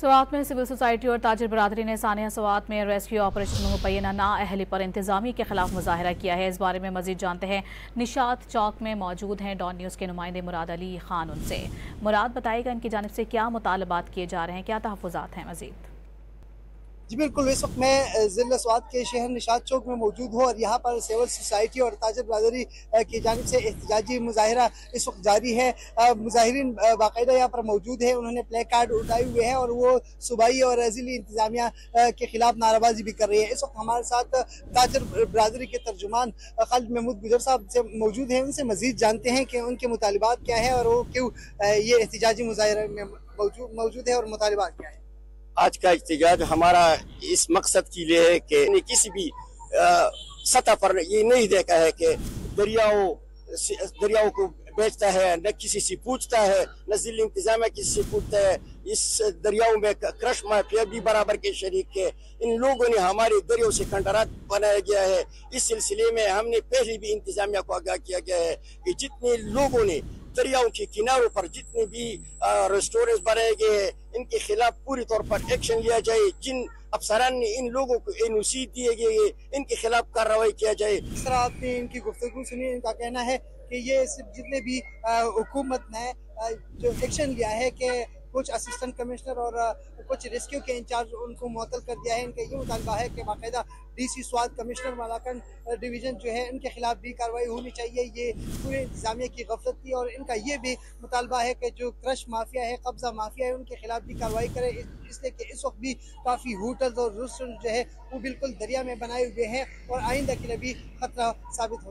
स्वात में civil society और ताजिर बरादरी ने सानिया स्वात में रेस्क्यू ऑपरेशन में मुबैना नाअहली पर इंतजामी के खिलाफ मुजाहरा किया है। इस बारे में मजीद जानते हैं, निशात चौक में मौजूद हैं डॉन न्यूज़ के नुमाइंदे मुराद अली खान। उनसे मुराद बताएगा इनकी जानिब से क्या मुतालबात किए जा रहे हैं, क्या तहफ़्फ़ुज़ात हैं मजीद। जी बिल्कुल, इस वक्त मैं ज़िला स्वात के शहर निशात चौक में मौजूद हूँ और यहाँ पर सिविल सोसाइटी और ताजिर बरादरी की जानिब से एहतजाजी मुजाहिरा इस वक्त जारी है। मुजाहिरीन बाकायदा यहाँ पर मौजूद है, उन्होंने प्ले कार्ड उठाए हुए हैं और वो सूबाई और ज़िली इंतजामिया के खिलाफ नाराबाजी भी कर रही है। इस वक्त हमारे साथ ताजिर बरादरी के तर्जुमान खालिद महमूद गुजर साहब से मौजूद हैं, उनसे मजीद जानते हैं कि उनके मुतालिबात क्या है और वो क्यों ये एहतजाजी मुजाहिरा में मौजूद है और मुतालिबात क्या है। आज का एहतजाज हमारा इस मकसद के लिए है कि किसी भी सतह पर ये नहीं देखा है कि दरियाओं को बेचता है, न किसी से पूछता है, न जिला इंतजामिया किसी से पूछता है। इस दरियाओं में क्रश माफिया भी बराबर के शरीक है। इन लोगों ने हमारे दरियाओं से कंटरात बनाया गया है। इस सिलसिले में हमने पहले भी इंतजामिया को आगाह किया गया है कि जितने लोगों ने दरियाओं के किनारों पर जितने भी रेस्टोरेंट बनाए गए हैं, इनके खिलाफ पूरी तौर पर एक्शन लिया जाए। जिन अफसरान ने इन लोगों को एनओसी दिए गए, इनके खिलाफ कार्रवाई किया जाए। इस तरह आपने इनकी गुफ्तगू सुनी, इनका कहना है कि ये सिर्फ जितने भी हुकूमत ने जो एक्शन लिया है कि कुछ असिस्टेंट कमिश्नर और कुछ रेस्क्यू के इंचार्ज उनको मुअत्तल कर दिया है। इनका ये मुतालबा है कि बाकायदा डीसी स्वात कमिश्नर मलाकन डिवीज़न जो है इनके खिलाफ भी कार्रवाई होनी चाहिए। ये पूरे इंतजामिया की गफलत थी और इनका ये भी मुतालबा है कि जो क्रश माफिया है, कब्जा माफिया है, उनके खिलाफ भी कार्रवाई करे, इसलिए कि इस वक्त भी काफ़ी होटल्स और रेस्टोरेंट जो है वो बिल्कुल दरिया में बनाए हुए हैं और आइंदा के लिए भी खतरा साबित हो सकता है।